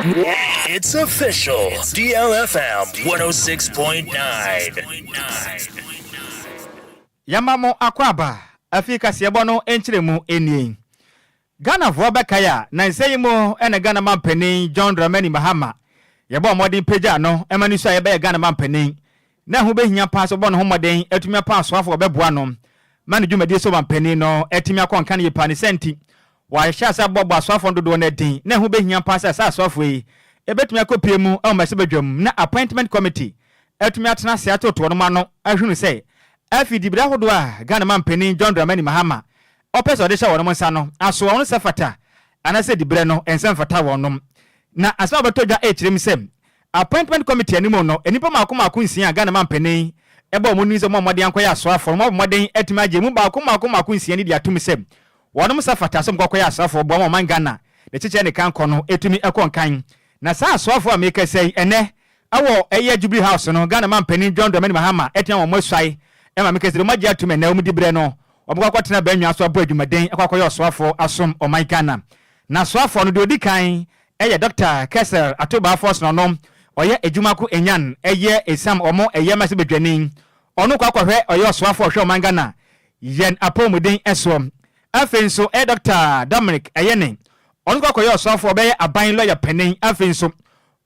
It's official. DLFM 106.9. Yamamo akwaba afika siebono enchiremu eni. Ghana Vuabakaya na nseyimo ene Ghana mampeni John Dramani Mahama. Yabo modern peja no emaniso yebe Ghana mampeni. Na hu behia pass obono homoden etumi pass afo obeboa no. Manu dwumadi so mampeni no etumi akonka ne yipa ne senti. Wa hyasa bobo asofo dodo na din. Na hu behia pass asa asofo yi. Ebetumi akopie mu e omase badwam na appointment committee etumi atena se atoto no ma no ahwunu sei afidi bra hodo a Ghana mampeni John Dramani Mahama opeso de sha wono nsa no aso wono sefata anase dibre no ensem fata wonom na asa obetodwa ekirem sem appointment committee animo no enipa makoma nsia Ghana mampeni ebe omunu nse momode ankoya aso afo momode etumi agye mu makoma nsia ni dia tumi sem wonom sefata som kokoya aso afo bo mo Ghana de chiche ne kan kono etumi ekonkan na sa aso afo ameka sei ene awo eye Jubilee House no Ghana mampeni John Dramani Mahama etian wo moswai ema mekesire magye atume na omudibre no obukwakwatena banwa so abo adwumaden akwakoye oswafo asom Ghana na swafo no de odikan eye Dr. Kessel Atoba Force no no oye ejumako enyan eye esam omo eye masebedwanin ono kwakwahwe oye oswafo hwe Ghana yen apomuden esom afenso Dr. Dominic Ayene ono kwakoye oswafo be aban lawyer penin afenso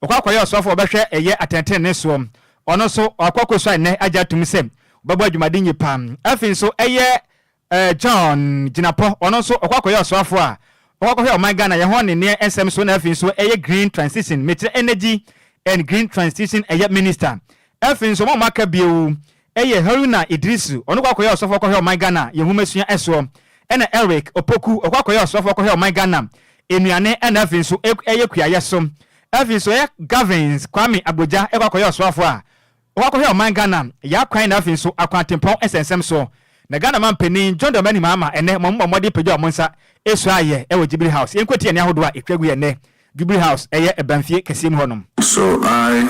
okwakoye oswafo behwe eye atenten ne so ono so akwakoso ne agya tumisem babo adwumaden yipam afenso eye John Jinapo ono so okwakoye oswafo a okwakoye Ghana ye ho ne ne ensem so na afenso eye green transition metre energy and green transition eye minister afenso mo maka biu eye Haruna Idrisu ono kwakoye oswafo okwakoye Ghana ye humesua eso ena Eric Opoku okwakoye oswafo okwakoye Ghana enuane ena afenso eye kuaye so afenso eye Gavins Kwame Aboja okwakoye oswafo a okwakoye Ghana ya kwan na afenso akwantempon esensem so na Ghana mampeni John Dramani Mahama ene momode pejo amonsa eso aye e wo Jubilee House enkwati ene ahodo a etwagu ene Jubilee House eye ebanfie kesiem honom. So I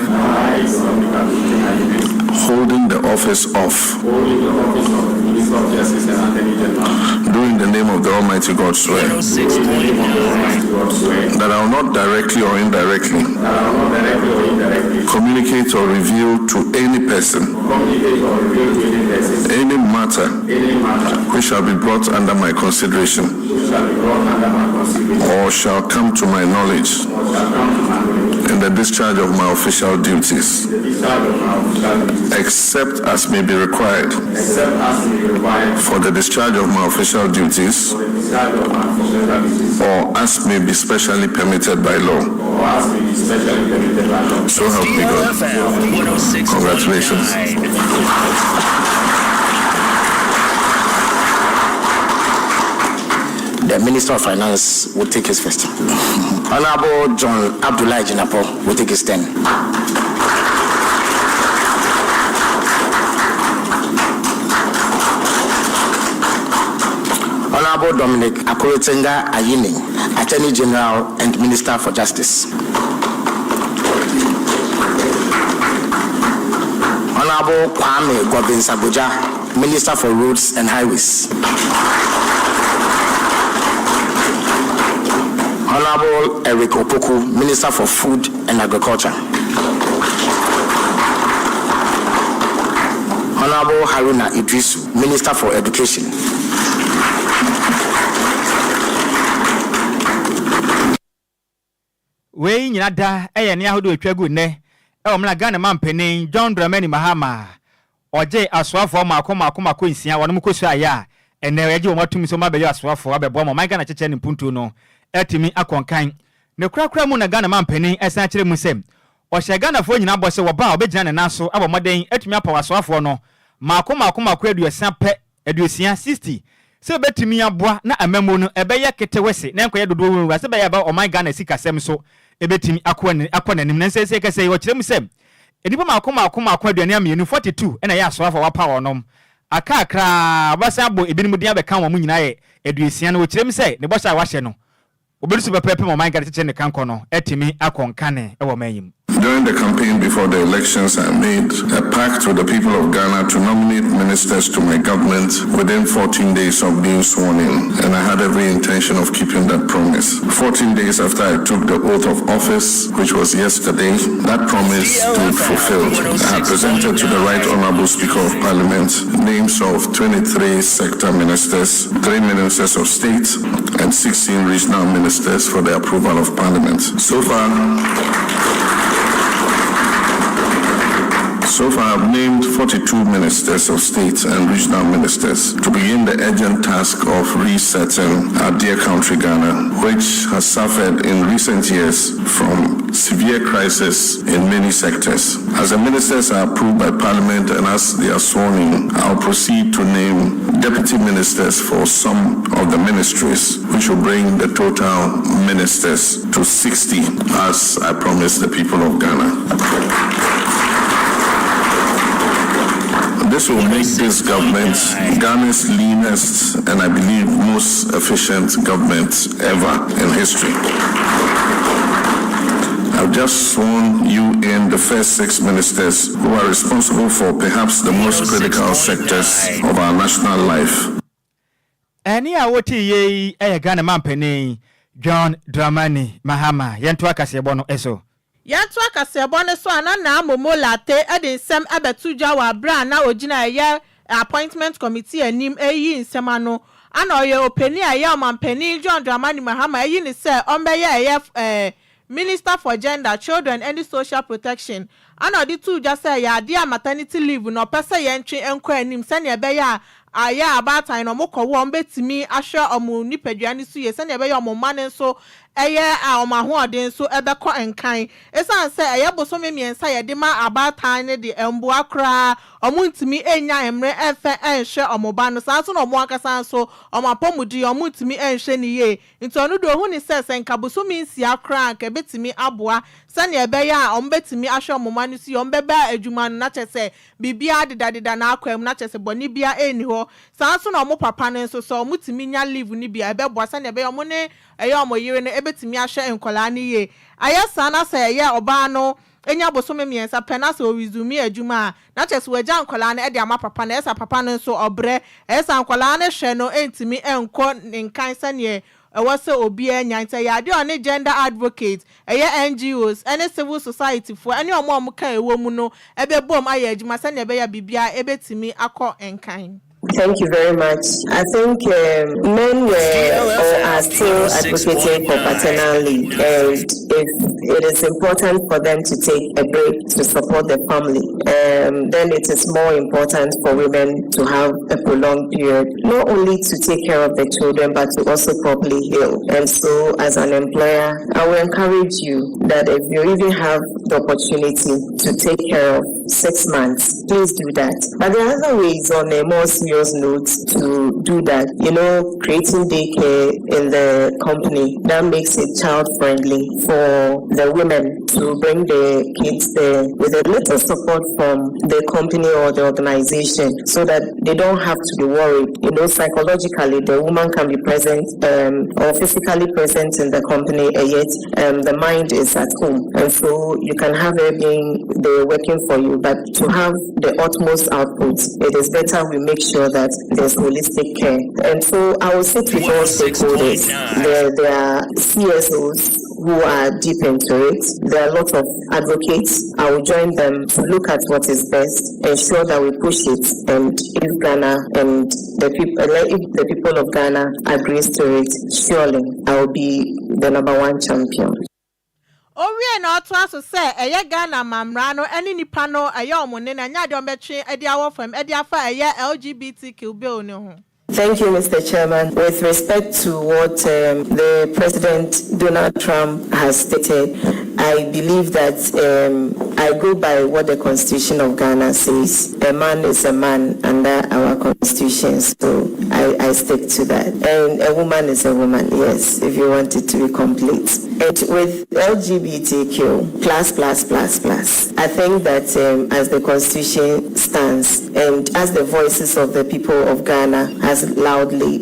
holding the office of doing the name of the Almighty God swear that I will not directly or indirectly communicate or reveal to any person any matter which shall be brought under my consideration or shall come to my knowledge in the discharge of my official duties, except as may be required for the discharge of my official duties or as may be specially permitted by law. So help me God. Congratulations. The Minister of Finance will take his first. Honorable John Abdullah Jinapo will take his turn. Honorable Dominic Akorotenga Ayini, Attorney General and Minister for Justice. Honorable Kwame Gwabinsabuja, Minister for Roads and Highways. Honorable Eric Opoku, Minister for Food and Agriculture. Honorable Haruna Idrisu, Minister for Education. We nyinada eye ne ahodo etwagu ne omla Ghana mampeni John Dramani Mahama oje aswafo makoma nsia wono mkosu aya ene yaje wo matumi so mabeyo aswafo abebo mo Ghana cheche ne mpuntu no etimi akonkan ne kurakura mu na Ghana mampeni esan kire mu sem ohye Ghana fo nyina bose wo ba obegina ne naso abomoden etimi apa aswafo no makoma aduosia pe aduosia 60 se betimi aboa na amamo no ebeye ketewese na enkoye dodo wura se beye ba Ghana sikasem so ebetimi akwanenim na nsese kese wo kire mu sem enipa makoma aduane amienu 42 ena ya aswafo wapa wonom akakra basa abo ebinim dia be kan wo mu nyina ye aduosia na wo kire mu se ne bosa wa hye no oberisu bepepe mo Ghana cheche ne kan kono etimi akonkane e wo mayim. During the campaign before the elections, I made a pact with the people of Ghana to nominate ministers to my government within 14 days of being sworn in, and I had every intention of keeping that promise. 14 days after I took the oath of office, which was yesterday, that promise stood fulfilled. I had presented to the Right Honourable Speaker of Parliament names of 23 sector ministers, 3 ministers of state, and 16 regional ministers for the approval of Parliament. So far, I've named 42 ministers of state and regional ministers to begin the urgent task of resetting our dear country Ghana, which has suffered in recent years from severe crisis in many sectors. As the ministers are approved by Parliament and as they are sworn in, I'll proceed to name deputy ministers for some of the ministries, which will bring the total ministers to 60, as I promised the people of Ghana. This will make this government Ghana's leanest and I believe most efficient government ever in history. I've just sworn you in the first 6 ministers who are responsible for perhaps the most critical sectors of our national life. Any awoti ye Ghana mampeni John Dramani Mahama yentu akasebono eso. Yantu akasebone so anana momolate edensem abetuja wa bra na ogina ye appointment committee anim eyi nsemano ana oye openi aye omampeni John Dramani Mahama eyi ni se ombeye Minister for Gender, Children and Social Protection. Ana di tu just say ya dia maternity leave no pese ye ntwe enko anim se ne be ya aya abatan no mokowo mbetimi ahwe omu nipaduane su ye se ne be ya omu mane so eye a omahoden so ebekọ enkan esan se eye bosome miensa ye de ma abatan ne de embo akra omuntimi enya emre enfe enhwe omoba no sanso no mo akasa so omapomudi omuntimi enhwe ni ye ntonu do hu ni se senka bosome nsi akra ka betimi aboa se ne be ya ombetimi ahwe omoma no si ombeba adwuma no na chese bibia dedadeda na akwam na chese boni bia eni ho sanso no mo papa ne so so omutimi nya leave ni bia ebeboa se ne be omo ne eye omo yire ne ebetimi ahwe enkola ni ye ayesa na se eye oba no enya bosome miensa penasa o resume adwuma na chese waja enkola na e de ama papa na esa papa no so obre esa enkola na hwe no entimi enko nkan se ne ewose obi enya nta ya de on gender advocate eye NGOs any civil society for any omo kan ewo mu no ebebom aye adwuma se ne be ya bibia ebetimi akọ enkan. Thank you very much. I think men were or are still advocating for paternal leave, and it is important for them to take a break to support the family. Then it is more important for women to have a prolonged period, not only to take care of the children, but to also properly heal. And so, as an employer, I will encourage you that if you even have the opportunity to take care of 6 months, please do that. But there are other ways on a more serious note to do that. You know, creating daycare in the company, that makes it child friendly for the women to bring the kids there with a little support from the company or the organization so that they don't have to be worried. You know, psychologically, the woman can be present or physically present in the company, and yet the mind is at home. And so you can have everything they're working for you, but to have the utmost output, it is better we make sure that there's holistic care. And so I will sit with all stakeholders. There are CSOs who are deep into it. There are a lot of advocates. I will join them to look at what is best, ensure that we push it, and if Ghana and the people of Ghana agrees to it, surely I will be the #1 champion. Owie na oto aso se eye Ghana mamra no eni nipa no eye omone na nya de ombetwe edi awo fam edi afa eye LGBTQ bill ne ho. Thank you, Mr. Chairman. With respect to what the President Donald Trump has stated, I believe that I go by what the Constitution of Ghana says. A man is a man under our Constitution, so I stick to that. And a woman is a woman, yes, if you want it to be complete. And with LGBTQ, plus. I think that as the Constitution stands and as the voices of the people of Ghana has loudly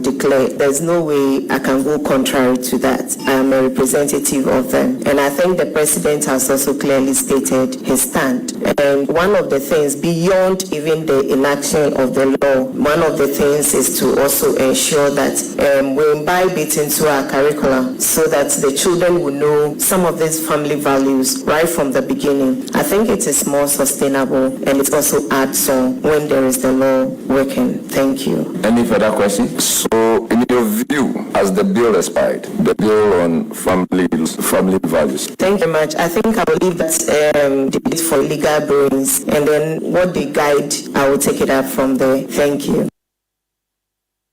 declared, there's no way I can go contrary to that. I'm a representative of them. And I think the President has also clearly stated his stand. And one of the things, beyond even the inaction of the law, one of the things is to also ensure that we imbibe it into our curriculum so that the children will know some of these family values right from the beginning. I think it is more sustainable and it also adds on when there is the law working. Thank you. Any further questions? So, in your view, as the bill expired, the bill on family values? Thank you very much. I think I will leave that debate for legal brains, and then what they guide, I will take it up from there. Thank you.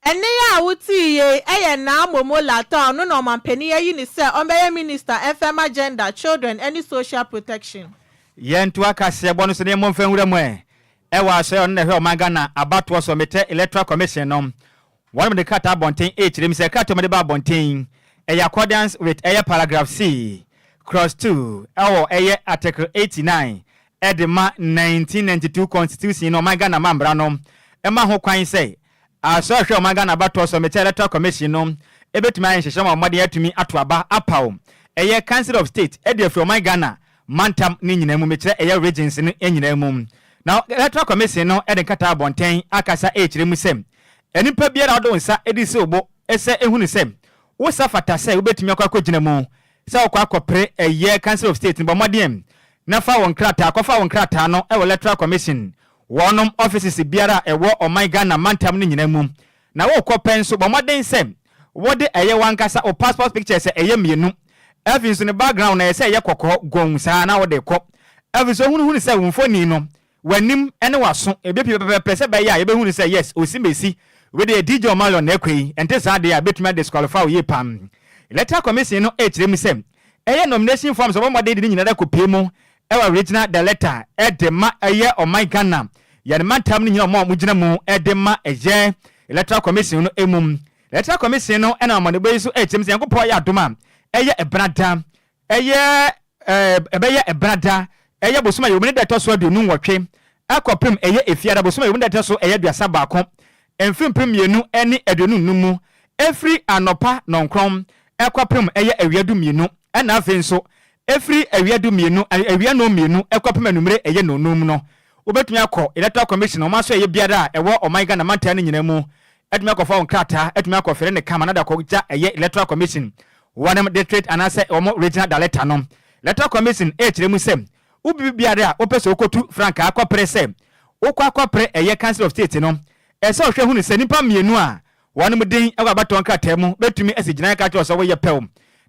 Ene ya wuti ye eye na momo lata no no mampeni ye ni se onbeye minister FM agenda children any social protection. Yentu akase bonu se ne momfa nwura mu e wa so on na hwe o magana Adwoa so mete electoral commission no one the cut abonten h dem se cut me ba abonten e accordance with paragraph C cross 2 article 89 edema 1992 constitution no magana mambra no e ma ho kwan se aso hwe o magana Adwoa so mete electoral commission no ebetumi ayenhyehyɛ ma mode atumi atoaba apaw council of state e de fro magana mantam ni nyina mu mekire regions ni nyina mu now electoral commission no e de kata abonten akasa echire mu sem enipa biara odo nsa edi se obo ese ehunu sem wo safata se obetumi akwa mu se okwa akopre council of state bo modem na fa won krata akofa won krata no e electoral commission wonom offices biara e wo Ghana mantam ni nyina mu na wo kopen so bo modem sem wo de wankasa o passport picture se mienu Evin so ne background na say ye kokko gonsa na wo de kɔ Evin so hunu say wonfoni no wanim ene waso ebepi pepe se be ya ye be hunu say yes osimesi we de DJ Omalo na ekwei ente sa de ya betuma disqualify ye pam electoral commission no echire mu sem nomination forms so mo de nyina da kopie mu original the letter de ma Ghana ya ne mantam ni nyina mo gina mu de ma electoral commission no emum electoral commission no ena mo de be so echire mu se yankopɔ ya adoma ebrada ebrada bosoma yomne da toso aduonu nwotwe akopem efiara bosoma yomne da toso duasa baako emfim premienu ene aduonu numu every anopa nonkrom akopem awiadu mienu na afenso every awiadu mienu awia no mienu akopem anumre nonum no obetumi akọ electoral commission o maso biara ewo Ghana manta ne nyina mu etumi akọfa on krata etumi akọfere ne kama na da kọja electoral commission one district and I say regional director no electoral commission echire mu sem ubi biara opeso okotu franka akopre sem okwa council of state no ese ohwe hunu se nipa mienu a wonom den abaton krata mu betumi asigina ka cho so wo ye pew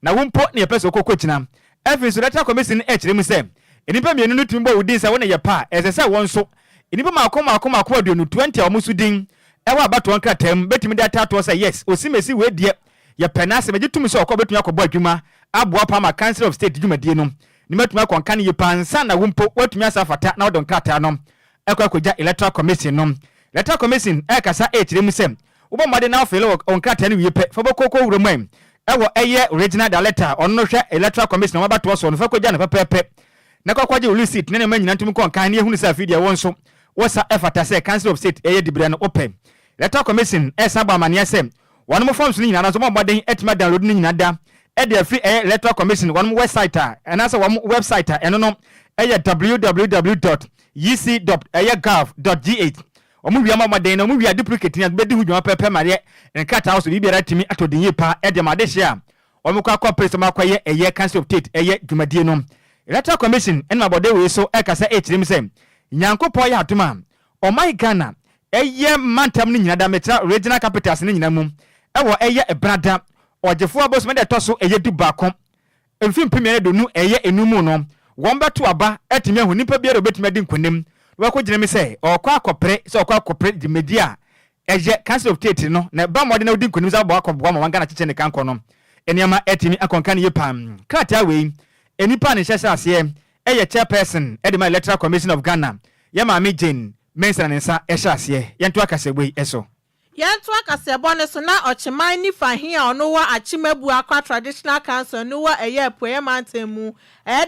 na wompo ne peso okokogina every so electoral commission echire mu sem nipa mienu no tumbo udin sa wona ye pa ese se won so nipa makoma aduonu 20 omusu din ewa abaton krata mu betumi data to say yes osimesi we die ya penase mejitum so okọ betumi akọbọ adwuma aboa pama council of state dwumadie no ni metumi akọnka ne yipansa na wompo watumi asafata na odon krata no ekwakoja electoral commission no electoral commission ekasa echire mu sem wo made na ofele on krata ne wipe fabokoko wuromam ewo original director onno hwe electoral commission mabato so no fakoja na pepepe na kwakwaje receipt ne manyina ntumi kọnka ne ehunu sa video won so wosa efata se council of state dibra no open electoral commission esaba amane sem one more forms ni na so mo baden etima download ni nyina da e de free electoral commission one website and as one website eno no www.yc.gov.gh omu wi amaden no mu wi duplicate ni be di hu dwuma pepe mare nkata house bi biara timi atodin yipa e de made hia omu kwa corporate ma kwaye council of state dwumadie no electoral commission en mabode we so e kasa echirim sem nyankopɔ ya atoma Ghana mantam ni nyina da metra regional capitals ni nyina mu ewo ebrada ojefo abosome de toso du baako emfim premier do nu enumu no won beto aba etime hu nipa biara obetime di nkonem we ko gine me se okwa akopre di media council of state no na ba mode na odi nkonem za bo akobwa ma wanga na cheche ne kanko no eniama etimi akonka ne yepam krata we enipa ne hyese ase chairperson edema electoral commission of Ghana yama mi Jane mention nsa ehyasie yento akasegbe eso Yentu akasebo ne so na ochiman ni fahia ono wa achimebu akwa traditional council no wa eye poye mantemu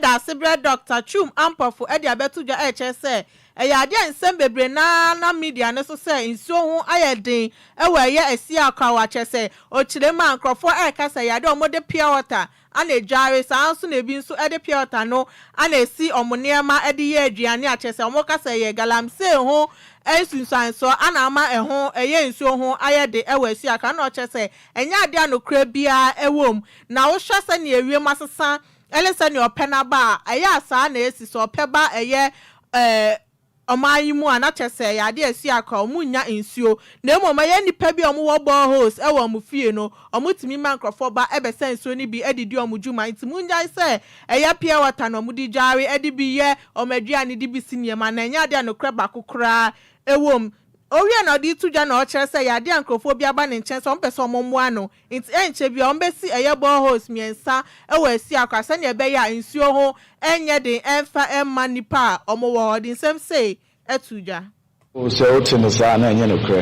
da sibre Dr. Chum Ampofu edi abetuja se ade nsem bebre na media ne so se nsuo ho ayedin ewa eye esi akwa wa chese ochirema nkrofo kasa yade omode pure water ana ejare sanso na ebi nso ede pure water no ana esi omonema ede ye aduane achese omokasa ye galamse ho ensunsanso ana ama eho eye nsuo ho ayede ewa esi aka na ochese enya ade anokra bia ewom na wo hwase na ewiem asesa elese ne opena ba eye asa na esi so opeba eye omayimu anachese ya ade esi aka omunya nsuo na emoma ye nipa bi omo wo boreholes ewo omufie no omutimi mankrofo ba ebese nsuo ni bi edidi omujuma ntimunya se eye pia water no mudi jare edi bi ye omadua ni di bi siniema na enya ade anokra bakokra ewom owie na odi tuja na ochere se ya ade ankrofo bi aba ne nchen so mpese omommoa no nti enche bi ombesi eye boreholes miensa ewo esi aka se na ebe ya nsuo ho enye de emfa emma nipa omowo odin sem say etuja so tenisa na enye no kre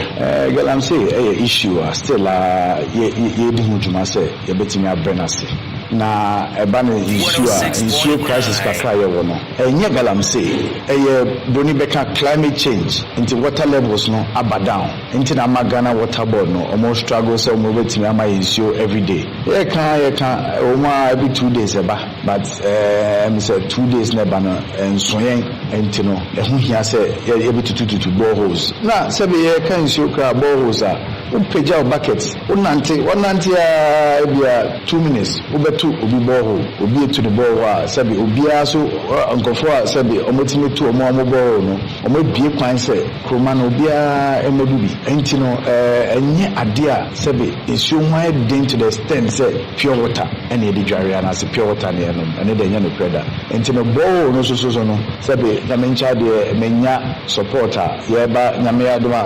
galam say issue still ye di hujuma say ye betimi abrenase na eba na issue crisis kakra ye wo no enye galam say boni beka climate change into water levels no aba down into na Ghana water board no almost struggle say omo betimi ama issue every day ye kan oma every 2 days eba but me say 2 days na eba no ensoyen enti no ehu hia say ye betututu boreholes na sebe ye kan issue kra boreholes a upeja buckets onante bia 2 minutes ubetu obi borehole obi etu the borehole sebe obi aso nkofo sebe omotime tu omo borehole no omo bie kwan se kroma no obi emodubi enti no enye ade a sebe issue ho den to the extent say pure water and e dware na se pure water ne no ene de nya no preda enti no borehole no so no sebe na mencha de menya supporter yeba nyame adoma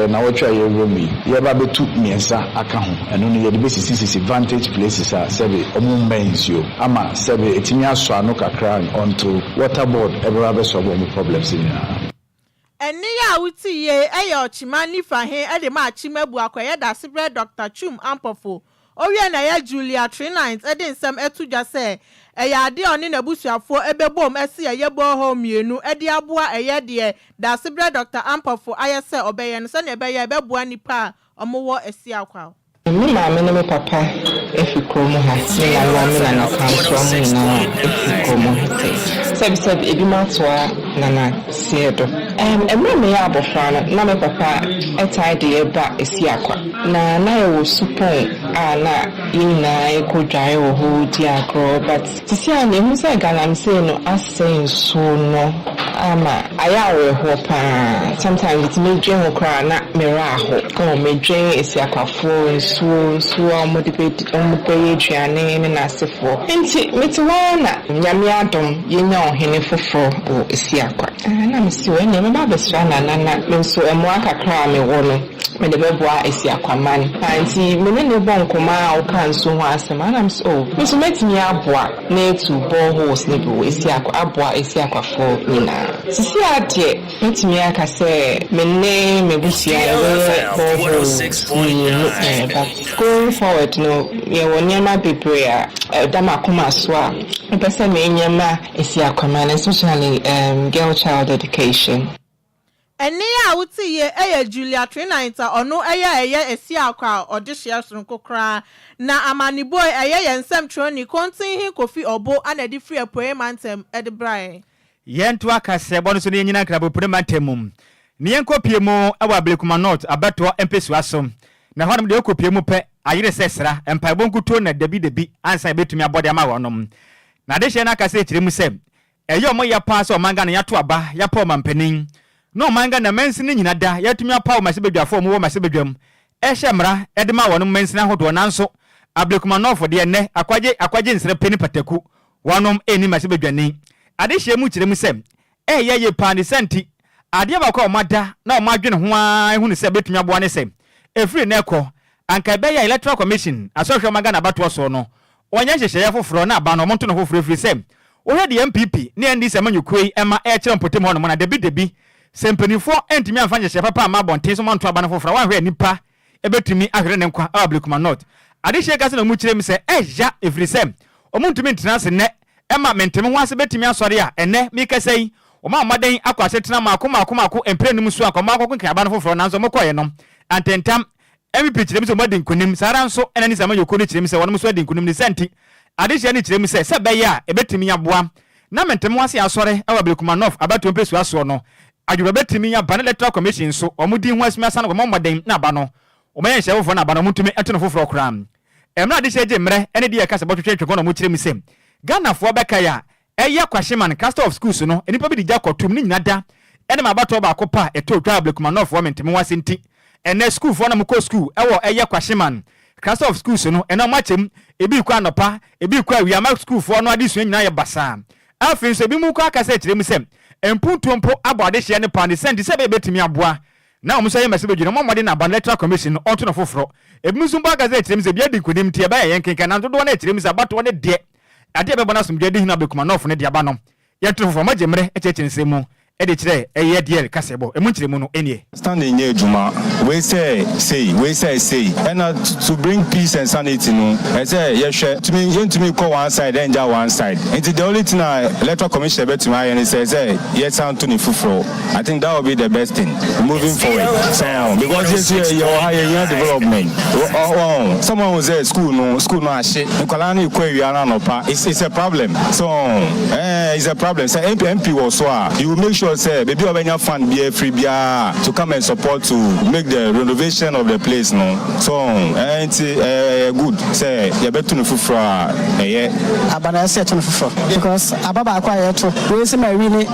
na wotwa ye romi yeba betu miensa aka ho eno no ye de besisi vantage places a sebe omo mensio ama sebe etimi aso ano kakra onto water board ebra be solve omo problems ni eni ya wuti ye ochimani fahe ede ma achimebu akoye da sibre Dr. Chum Ampofu owie na ya Julia 39 ede nsem etuja se ade oni na busuafo ebebom ese ye boho mienu ede aboa de da sibre Dr. Ampofu ayese obeye no se na ebeye ebeboa nipa omowo esi akwa mi maame ne me papa efikromo ha ne na mama na na kanso mu na efikromo ha ebi matwa na siedo emre me ya abofra na me papa etai de eba esi akwa na ye wo supon na yina ekodwae wo ho di akro but sisi an emu se galam se no asen so no ama ayawe ho pa sometimes it may dream okra na mera ho ko me dream esi akwafo so omodebe duane ne nasefo enti metiwa na nyame adom yenya ohene foforo o esi akwa na mesi we ne meba besra na menso emo akakra me wo no me de beboa esi akwa man enti me ne bonkoma o kan so ho asema na mso meso metimi aboa na etu boreholes ne bo esi akwa aboa esi akwafo nyina sisi ade metimi aka se me ne mebusia boreholes going forward no ye wonyama bebre dama kuma so a person me nyama esi akoma especially girl child education eni ya wuti ye Julia 39 ono eye esi akwa odihia sonkokra na amani boy eye nsem troni kontin hi kofi obo anadi free apoe mantem edbrae yentu akase bono so ne nyina krabo premantem ne yenkopie mu awa blekuma north abato empesu asom na honom de okopie mu pe ayire sesra empaibo nkuto na debi ansa betumi abode ama wonom na de hye na akase kiremu se eyo mo ya pa so manga na yato aba ya pa mampanin no manga na mensini nyina da yatumi apa o masebedwafo mo wo masebedwam ehye mra edema wonom mensini ahodo nanso ablekuma north de ne akwaje nsere peni pataku wonom eni masebedwani ade hye mu kiremu se ye pa ni senti ade ba kwa omada na omadwene ho ahunu se betumi aboa ne se efiri na ekọ anka be ya electoral commission asofo maga na bato so no onye hyehye foforo na aba no monto no foforo efiri se Wohwe de MPP ne ndi semanyukwe ema e kire mpotem ho no na debi sempanifo entimi amfanye hye papa ma bonten so manto aba na fofora wa hwe nipa ebetumi ahwere ne nkwa ablekuma not ade hye kase na mu kire mi se eja efrisem omuntumi ntenase ne ema mentemi ho ase betumi asore a ene mi kasei oma amaden akwase tena maako emprenum so akoma akoko kan aba na fofora nanso mokoye no antentam MPP kire mi so modin kunim sara nso ena ni samanyuko ni kire mi se wono so adin kunim ni senti ade hye ni kire mi se be ya ebetumi aboa na mentemi ho ase asore ablekuma not abato mpesu aso no adwuma betimi ya ban electoral commission so omudi ho asima san ko moden na ba no omaye hye wofo na ba no mutumi etono foforo kram emra de hye mre ene de yakase botwetwe ko no mu kire mi sem Ghana fo beka ya eye kwahyeman castle of schools no enipa bi digya kotum ni nyada ene mabato ba kopa eto twa ablekuma no fo mentimi wase nti ene school fo na mu ko school ewo eye kwahyeman castle of schools no ene machem ebi kwa anopa ebi kwa wi ama school fo no ade suan nyina ye basa afin so ebi mu kwa akase kire mi sem empuntompo abode hye ne pan send se be betimi aboa na omuso ye mese bedwina momode na ban electoral commission onto no foforo ebimusu mba gaze etirem se bia dikunim tie ba ye nkenkan na dodo na etirem se abato ne de ade be bona somdwe de hina bekuma no fo ne de aba no ye to foforo magemre echechinsem mu ede kire eye DL kasebo emunchiremu no enie standing near Juma we say and to bring peace and sanity no I say yes to me call one side and one side and the only thing electoral commission bet to my and says yes Anthony Fufro I think that will be the best thing moving forward so because this year your higher development someone was at school no shit Nikolani Enquires no pa it's a problem so it's a problem so MP was so you will make sure say baby obenya fund be free bia to come and support to make the renovation of the place no so good say you better no fufra abana say to no fufra because ababa akwa yeto we say my wini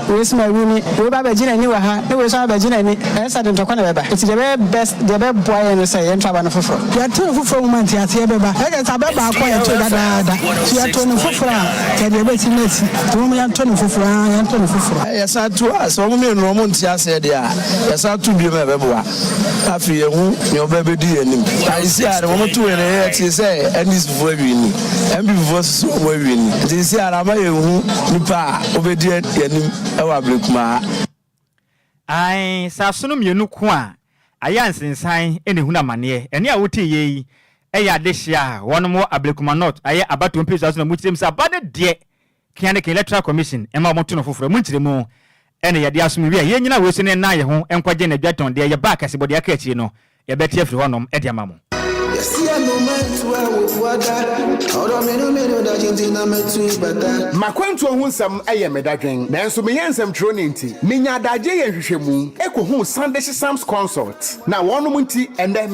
we ba begina ni wa ha we say begina ni esa de ntokwa na beba it's the best the boy and say enter abana fufra ya to fufra moment ya te beba e ga ababa akwa yeto dada ya to no fufra ke de be tineti to mo ya to no fufra ya sa to so mo me no mo ntia se de a ya sa to bi me beboa afi ye hu ni obabedi anim ai si are mo to we ne ti se anis vo awini embi vo so mo awini ti si are ma ye hu nipa obedi anim e wa blekuma ai sa sunu mienu ko a ayansensan ene hu na mane ene a wote ye eya de hia wono mo ablekuma not aye abato mpesa so na mu kirem sa bade de kiane ke electoral commission ema mo to no foforo mu kirem ene yade asumi wi ye nyina we so ne na ye ho enkwaje na dwaton de ye ba kase bode aka achi no ye beti afri honom e de amamo makwantu ohunsam eye medadwen nanso me yensam tro ne nti menya adaje ye hwehwemu ekohu Sunday Sam's consult na wonom nti ende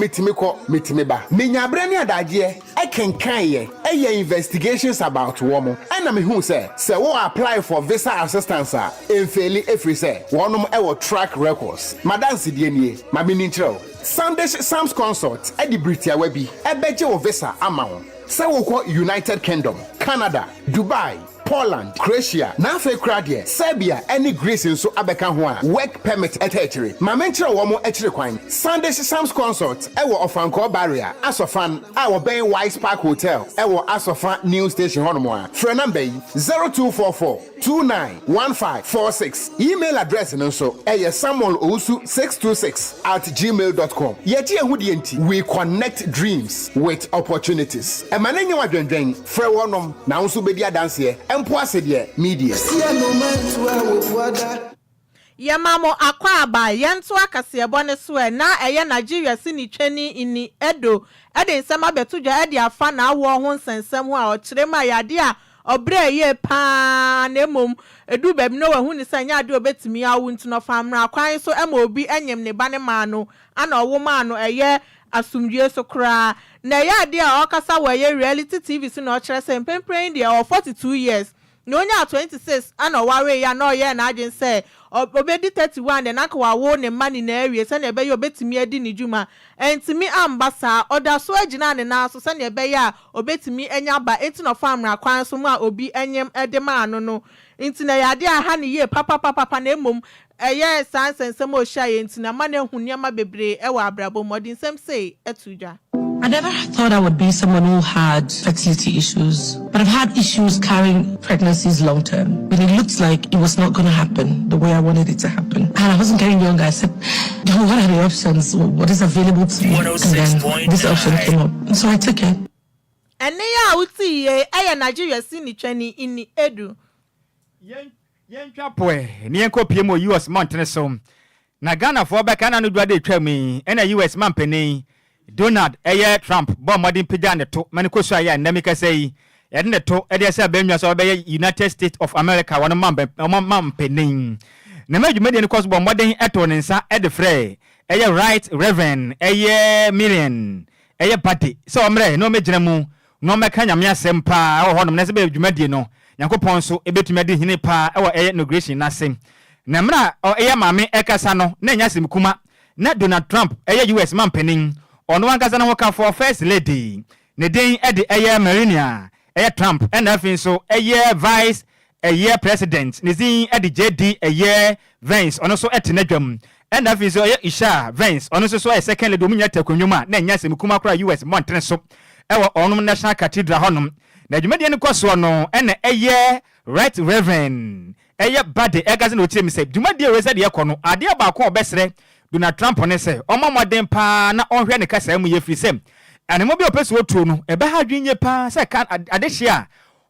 metimi ba menya abre ne adaje ekenkan ye eye investigations about womo ana me hu se wo apply for visa assistance a enfeli efri se wonom ewo track records madansi die nie ma me nintrel Sunday Sam's consult edi Britia webi ebeje wo visa amawo se wo ko United Kingdom, Canada, Dubai, Poland, Croatia, Nafe Kradie, Serbia, any Greece nso abeka ho a work permit etechere. Ma menchire wo mo echire kwan. Sunday Sam's consult ewo Ofanko barrier, Asofan, our Bay Wise Park Hotel, ewo Asofan New Station hono a. Phone number 0244291546. Email address nso samuel626@gmail.com. Yeti ehudi enti, we connect dreams with opportunities. Emanenye wadwendwen, frɛ wonom na nso bedi adanse empo asede media Yamamo akwaba yento akase ebone so na eye Nigeria si ni twani ini edo ede nsema betudwa ede afa na awo ho nsensem ho a okirema yade a obre ye pa na emom edu bab no wa hu ni sanya ade obetimi awu ntino famra kwan so ema obi enyem ne ba ne ma no ana owo ma no eye asumdue so kra na yade a okasa wa ye reality TV so na okire se mpempren dia o 42 years no nya 26 ana ware ya no ye na agin say obedi 31 de na kwa wo ne mani na awie se na ebe ye obetimi adi ni juma entimi ambasa oda so agina ne na so se na ebe ya obetimi enya ba etino famra kwan so mu a obi enyem edema no nti na yade a ha ne ye papa na emom eye sansensem o hia ye nti na ma na hu niam bebre e wa abrabo modin sem sei etudwa I never thought I would be someone who had fertility issues, but I've had issues carrying pregnancies long term. When it looked like it was not going to happen the way I wanted it to happen. And I wasn't getting younger. I said, what are the options? What is available to me? And then this option came up. And so I took it. And now I see a Nigeria sini training in the edu. Yen chapwe, Nienko PMO US Mountain so. Na Ghana for back and I do tell me, and a US man penny. Donald Trump, bomb modern pijan to Manicosaya, and Nemika say, and the to Edia Benjas or United States of America, one mum penning. Nemaj made any cause bomb modern aton and sa at the fray. A right, Reverend, a million, a party. So I'm no major. No mekanya mia sempa o honom na se be dwumade no yakopon so ebetuma de hine pa e wo immigration na sem na mra o mame ekasa no na nya sem kuma na Donald Trump US man penin ono ankasa na hoka for first lady ne den e de Melania Trump and afin so vice president ne zin e de JD Vance ono so etenadwam and afin so Isha Vance ono so second lady omunya takonwuma na nya sem kuma kra US man so ewa onum National Cathedral honum na dwumade ne kwaso no ene right reverend bade egaze no tire mi se dwumade we se de yekono ade ba ko obesere Donald Trump ne se omamoden pa na onhwe ne kasa mu ye firi sem ane mo bi opeso otuo no ebe ha dwinye pa se ka ade hia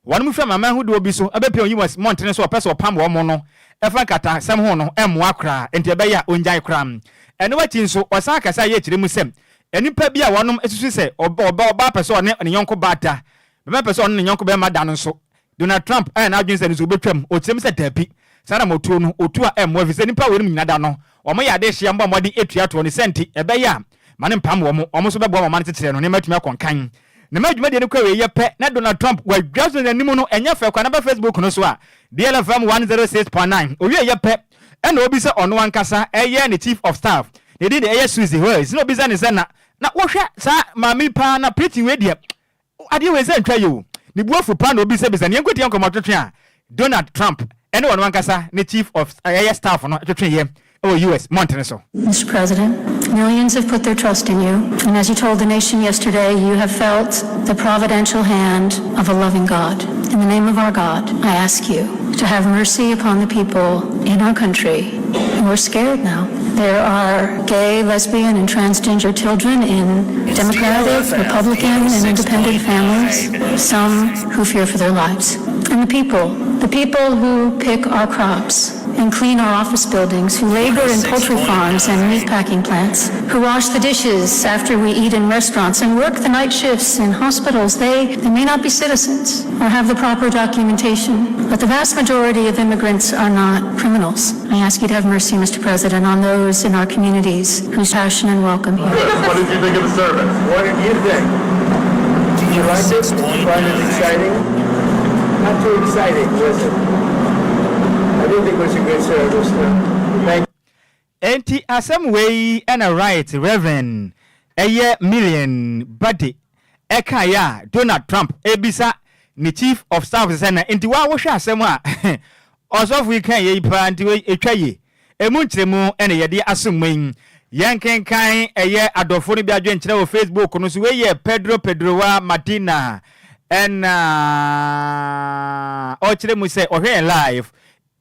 wonum hwe mama hu de obi so ebe pe US mountain so opeso pam wo mo no efa kata sem ho no emo akra enti ebe ya onjai kram ene wati nso osan kasa ye kire mu sem enipa bi a wonum esusu se oba person ne yonko bata be person ne yonko be mada no so Donald Trump na adwin se ne so betwam otem se dapi sana motuo no otu a emo afise nipa we nyina da no omo ya de hia mbo mode etua to ne senti ebe ya mane mpam omo so bebo mane tetere no ne matumi akonkan ne madwuma de ne kwa we ye pe na Donald Trump wa dwaso ne nimu no enya fa kwa na Facebook no so a DLFM 106.9 owie ye pe na obi se ono ankasa ne chief of staff they did the Susie Wells no business na wo hwe sa mami pa na pretty we de ade we se ntwa yo ni buofu pa na obi se bisa ne enkweti enkomototwe a Donald Trump ene wono ankasa ne chief of staff no twetwe ye US mountain so. Mr. President, millions have put their trust in you, and as you told the nation yesterday, you have felt the providential hand of a loving God. In the name of our God, I ask you to have mercy upon the people in our country who are scared now. There are gay, lesbian, and transgender children in Democratic, Republican, and independent families, some who fear for their lives. And the people who pick our crops and clean our office buildings, who labor in poultry farms and meatpacking plants, who wash the dishes after we eat in restaurants and work the night shifts in hospitals, they may not be citizens or have the proper documentation, but the vast majority of immigrants are not criminals. I ask you to have mercy, Mr. President, on those in our communities whose passion and welcome here. What did you think of the service? What did you think? Did you like it? Did you find it exciting? Not too exciting, was it? I didn't think it was a good service. Thank you. Enti asem way and a right Reverend million body eka ya Donald Trump ebisa ni chief of staff sena enti wa wo hwe asem a osofu ikan ye pa enti we etwaye emu ntremu ene ye de asomwen yankenkan adofo ni bi adwen kire wo Facebook no so we ye Pedro wa Martina en o kire mu se o hwe live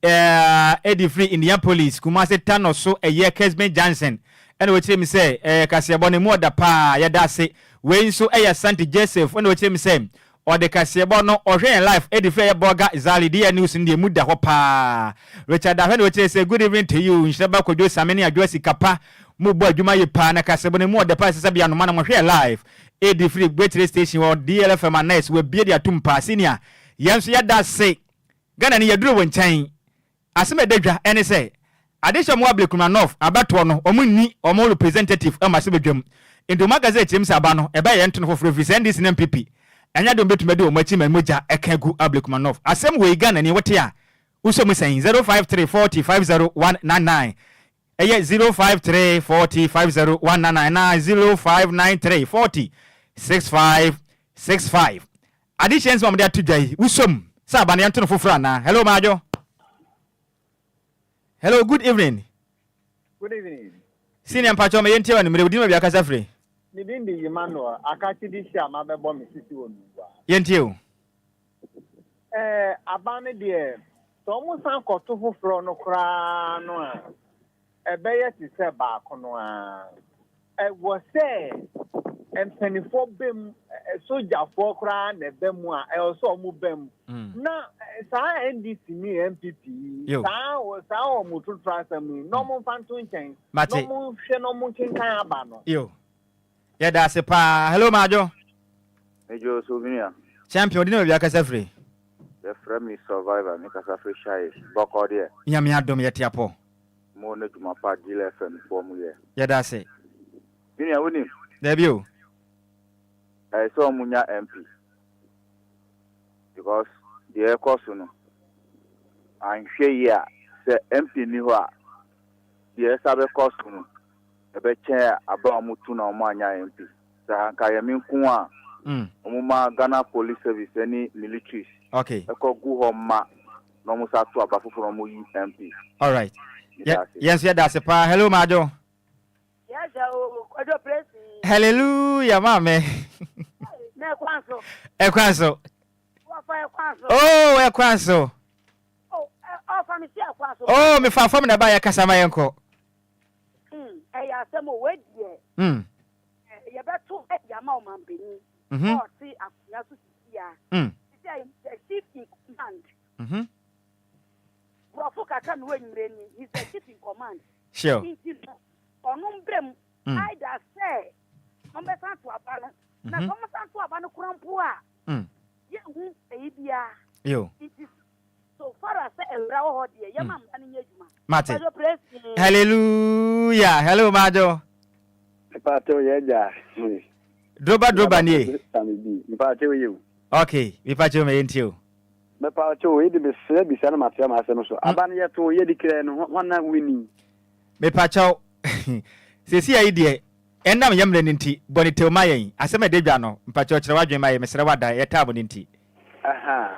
Eddie Free Indianapolis Kumasi Tano so Kesben Johnson and we tell me say Kasiabone more da pa ya dase we so Santi Joseph when we tell me say or the Kasiabono or life Eddie Free Boga Zali dia news in the Muda Hopa Richard when we say good evening to you Nhyiraba Kwadwo Sammy Adwoa Sikapa Mubo Juma ye pa na Kasiabone more da pa Sabia no man mo live Eddie Free great station or DLFM nice we be dia tumpa senior yanso ya dase Ghana ni yaduro wonchen aseme dedwa ene say adesha mo ablekuma north abato no omunni omo representative amasebe dwam into magazine chim saba no eba ye nto no for send this MPP anya do betumade o machi mamoja ekagu ablekuma north asem we Ghana ni wote a uso mu saying 0534050199 eye 0534050199 na 0593406565 additions mo de atudwai usom saba ne nto no foforo na hello majo. Hello, good evening. Good evening. Senior Pacho, me yenti wani mre udima biya kasa free. Nidin di Emmanuel, akati di share ma be bomb sisi wonu. Yentio. Abane de so mo san koto foforo no kra no a. Ebeye ti se ba kono a. Was say penifo bem soja for kra na bem a also mu bem. Na sa NDC ni MPP. Sa o mu to transam no mo fanto nchen. No mo hwe no mo nkan aba no. Yo. Yeah, that's a pa. Hello, Majo. Major Souvenir. Champion, didn't know you free. The friendly survivor, make us a free shy. Boko there. Yami Adom Yetiapo. More to my part, DLFM for me. Yeah, that's it. You know, debut. I saw Munya MP. Because the air course, I'm sure, yeah, the MP knew her. The air course, a chair about Mutuna Manya MP. Kayami Kwa, Muma Ghana Police Service, any militaries. Okay. I call go home, ma. No more to a from MP. All right. Yes, that's a pa. Hello, Majo. Yes, Kwadwo place. Hallelujah, mame. Ekwanso. Oh, Ekwanso. Oh, me fa fam na ba ya kasa ma yenko. Asemo we die. Ya beto ya ma o mampeni. O si akuya so sia. The chief in command. Profo kaka no enreni. He's the chief in command. Sure. Onumbrem I da say. Ombe san to abana. Na como san to abana kurampo a. Ye hu ebia. Yo. It is so far as Elra ho de ye mam ban nyejuma. Mate. Hallelujah. Hello, Majo. Pato yeja. Droba ni. Pato you. Okay, we pato me intio. Me pato we de be se bi sana matia ma asem so. Abana ye to ye dikire no wana wini. Me pato. Sesi ayi de enam yamre ninti boni tewmayen asema de dwa no mpacho kire wadwen maye mesere wada ye tabo ninti. Aha.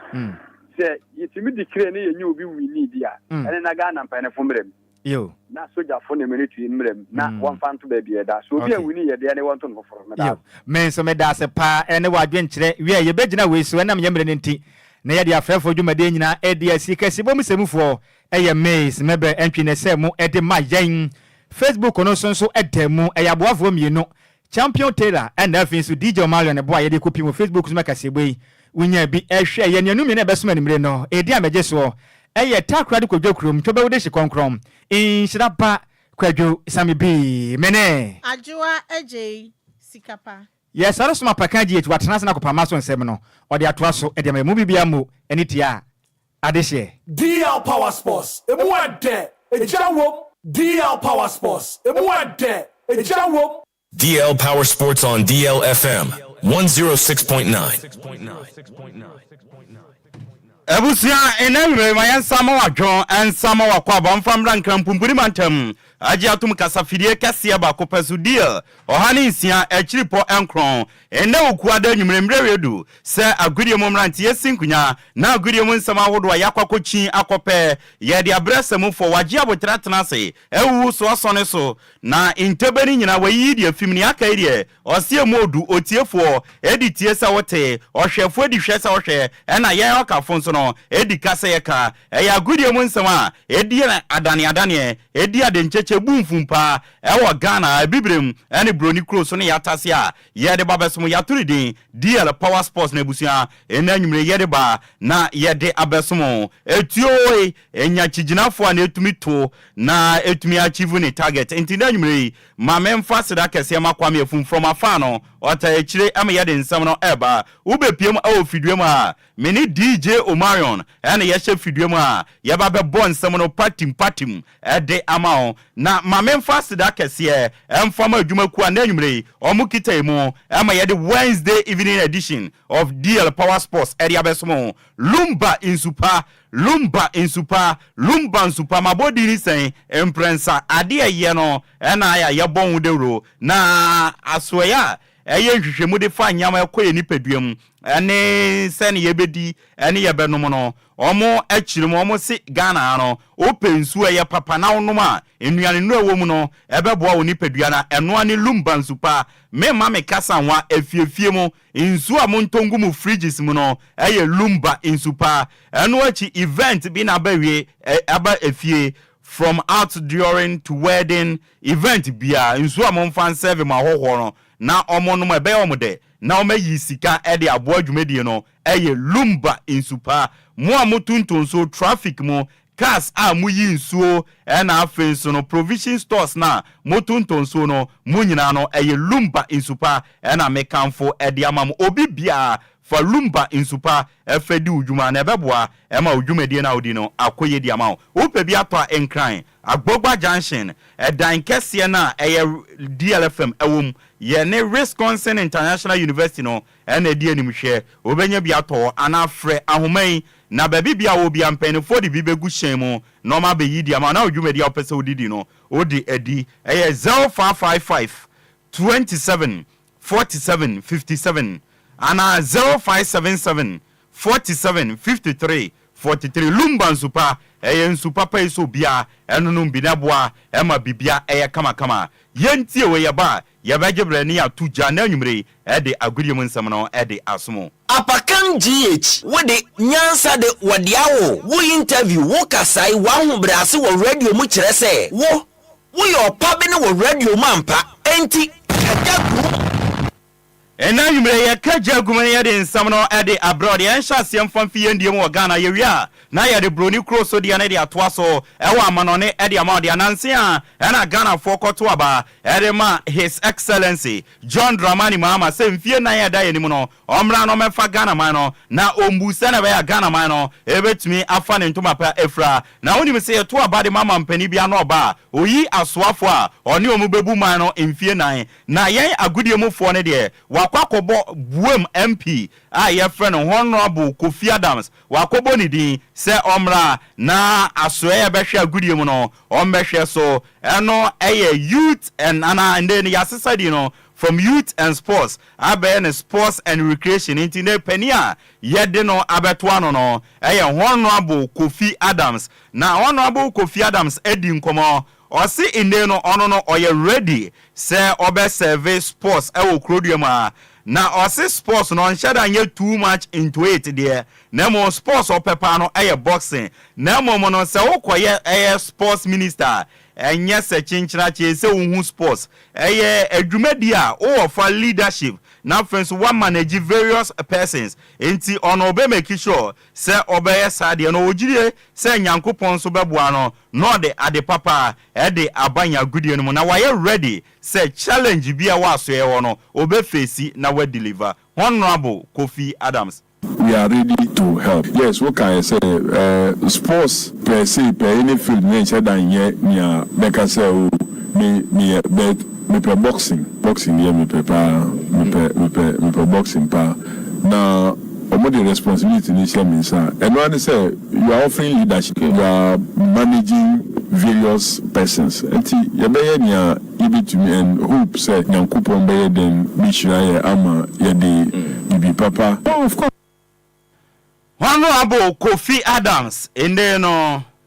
Se yitimi dikire ne ye nyu obi wini dia. Ene na Ghana mpane fomrem. Yo. Na soja fo ne military mrem na won fanto ba bi eda. So obi a wini ye de ne won to no foforo me da. Men so me da se pa ene wadwen kire wie ye begina we so enam yamre ninti. Na ye de afrefo dwumade nyina edi sikasi bom semufo eye maze mebe entwi ne se mu ede mayen. Facebook ono sonso edemu eyaboafo mienu champion tailor and afin so DJ Mario ne boy ye kopi mo Facebook so makase boy wunya bi ehwe ye nenu mi na besoma nimre no edi ameje so eye takrade Kwadwo krom tobe wo de shi konkrom Nhyiraba Kwadwo Sammy B mene Adwoa Agyei Sikapa. Yes, ara soma pakaji etu atena na kopama so nsem no ode atoa so ede me mu bibia mu enitia adehye DL Power Sports emu ade ejawo DL Power Sports. DL Power Sports on DLFM 106.9. Ebusia enenre mayan Sammy Adwoa and Sammy Adwoa from Rankram Pumpuri Mantam. Aji atum kasafidie kase ba kopesu deal ohane nsia echiripo enkron ene okuada nwumremre redu se agudie momrante yesinkunya na agudie mo nsama hodo yakwakochi akope ye de abresemu fo waji abotratena se ewu so osone so na intebeni nyina wayi die fimni aka ide osie modu otiefo editie sa wote ohwefo edihwe sa ohwe ena ye okafo nso no edikase yeka eya agudie mo nsama edie adane edi adenche chebumfumpa ewo Ghana ebibrem ene broni cross ne yatase a ye de babesom yaturidin DL Power Sports na ebusia enanwumre ye de ba na ye de abesom etuoi enya chiginafo na etumi to na etumi achieve ne target entinanwumre ma memfa seda kese makwame efum from afano ota echire am ye de nsam no eba ubepiem a ofidwem a meni DJ Omarion ene ye hye fidwem a ye ba be bon nsam no patim ede amao na mamemfa seda kese emfama adwumaku ananwumre omukita emu ama ye de Wednesday evening edition of DL Power Sports area besomo Lumba insupa mabodi ni sen emprensa ade ye no ena ya ye bon wudero na asoya eye nhwehwemu de fa nyama ekoye nipaduam ene se ne yebedi ene yebenom no omo achirim omo se Ghana no opensu eye papa na onom a enuane no ewo mu no ebeboa wo nipadua na eno ane Lumba nsupa me ma me kasa nwa efiefie mu nsu a montongu mu fridges mu no eye Lumba nsupa eno achi event bi na bawie aba efie from out during to wedding event bia nsu a monfan serve ma hoho no na omonom ebe omode na omayi sika ede Adwoa dwumedie no eye Lumba nsupa mo amutuntonso traffic mo cars a muyi nsuo na afenso no provision stores na motuntonso no munyina no eye Lumba nsupa na mekanfo ede amam obi bia fa Lumba nsupa efedi udwuma na ebeboa ema udwumedie na odi no akoye di amawo ope bi atwa Enquires Agbogba junction edan kese na eye DLFM ewom ye ne Wisconsin International University no ena di animhwe obenya bi atọ anafre ahomai na baby bia wo bia mpanifo de bi begu hyen no ma be yidi ama na odwumadi opese odidi no odi edi eye 0555 27 47 57 ana 0577 47 53 43 Lumba nsupa eye nsupa pa iso bia enunum binaboa ema bibia eye kama yentie we yeba yebegebre ni atuja na anwumre ede agudiem nsem no ede asomo Apakan GH wode nyansa de wadiawo wo interview wo kasai wa hobrase wo radio mu kire se wo yo pabe ne wo radio mampa enti ena yumre ye kaja gumane ye de nsam no ede abroad ye nhya asem famfi ye ndiem wo Ghana ye wia na ye de broni kroso de na de atoa so ewa amanone ede ama de ananse a ena Ghana for koto aba ede ma His Excellency John Dramani Mahama se mfie na ye da ye nimu no omra no mefa Ghana man no na ombusa na be ya Ghana man no ebetumi afa ne ntoma pa efra na woni se ye to aba de mama mpani bia no ba oyi asoafo a oni omubebu man no mfie nan na ye agudiemufo ne de wakwakobo buem MP a ye friend Honorable Kofi Adams wakobo ni din se omra na asoe ye behwe agudiem no ombehwe so eno eye youth and then yasesadi no from youth and sports abe sports and recreation intine penia yede no abetoa no eye Honorable Kofi Adams na Honorable Kofi Adams edi nkomo osi inde no ono no oye ready se obe serve sports ewo krodium na osi sports no nshada nye too much into it there nemo sports opepa no eye boxing nemo no se okoye eye sports minister enye se chinchira che se unhu sports eye adwumadi a o for leadership na friends one manage various persons enti ono be make sure se obeye sade no ogire se nyankopon so beboa no no de ade papa e de abanya gudie no na waye ready se challenge bia wa so e wo no obe face na we deliver. Honorable Kofi Adams, we are ready to help. Yes, what can I say? Sports per se, per any field, nature than ye, make us say, me per boxing, yeah, me per boxing pa. Now, the responsibility initially means, and when say you are offering leadership, you are managing various persons. And you be to me and hope say Nyankopon be den Mishra ama ye be papa. Oh, of course. Honorable Kofi Adams, and then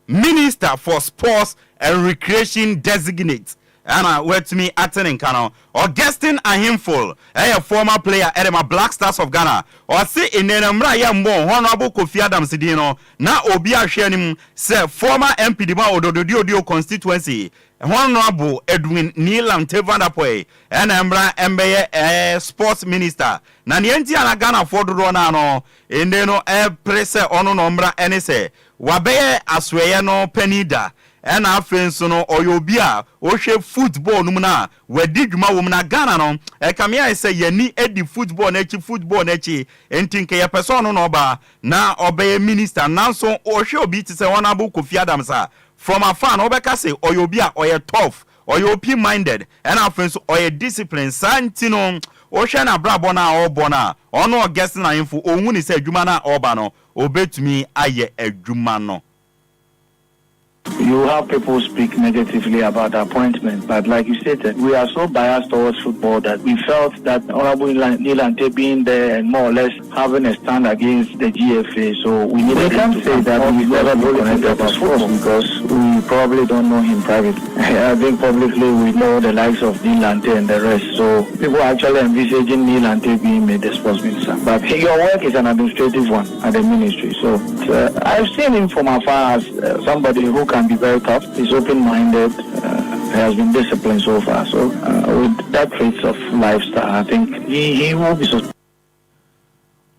Minister for Sports and Recreation designate. And wait me attending Kano or guesting a handful, a former player at my Black Stars of Ghana, or see in the Mraya Mo, Honorable Kofi Adams Dino, now Obia Shenim, say former MP Dima Ododio constituency, Honorable Edwin Nilam Tevanapoe, and Embra Mbeye sports minister. Nanienti ana Ghana for Ronano, in the no air pressure on Nombra NSA, Wabeye Aswayano Penida. And afenso no oyobia o hwe football no na wadi dwuma wo na Ghana no e kamia say yani edi football na chi entinke ye person no oba na obey minister nanso o hwe obi ti say Honorable Kofi Adams from afar no obeka say oyobia oye tough oyopi minded and afenso oye discipline santino o hwe na brabo na obona ono guest na info ohun ni say adwuma na oba no obetumi aye adwuma no. You have people speak negatively about the appointment, but like you stated, we are so biased towards football that we felt that Honorable Nilante being there and more or less having a stand against the GFA, so we needed him to say that we never been connected about football because we probably don't know him privately. I think publicly we know the likes of Nilante and the rest, so people are actually envisaging Nilante being made the sports minister. But your work is an administrative one at the ministry, so I've seen him from afar as somebody who can be very tough. He's open-minded. Has been disciplined so far. So with that traits of lifestyle, I think he will be so.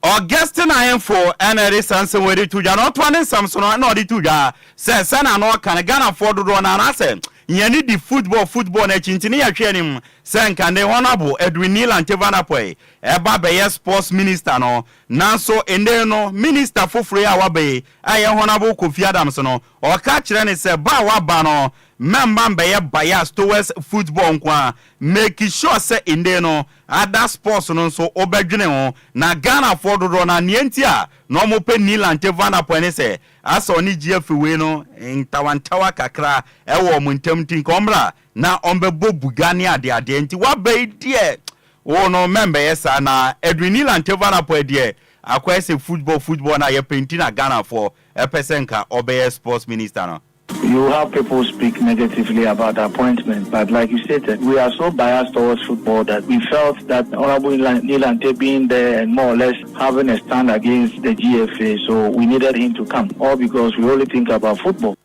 Augustine Info and a response ready to Jan, one Samson, no, the two jar, says Sana no can Ghana for the run and answer. You need the football, and Chintinia training, San can the honorable Edwin Neal and Tevanapoe, a Babe sports minister, no, Nanso Endeno, minister for free our bay, I honorable Kofi Adamson, or catch and say Bawa Bano. Member bias towards football nkwa make sure say indeno other sports no so obedwene ho na Ghana for do na nientia no mo pe Nilante vana pone se asa oni GF we no ntawantawa kakra e wo mo ntamtin komra na ombebo bugani ade enti wa be die wo no member yesa na Edwin Nilante vana po die akwa se football na ye penti na Ghana for a person ka obey sports minister no. You have people speak negatively about the appointment, but like you stated, we are so biased towards football that we felt that Honorable Nilante being there and more or less having a stand against the GFA, so we needed him to come, all because we only think about football.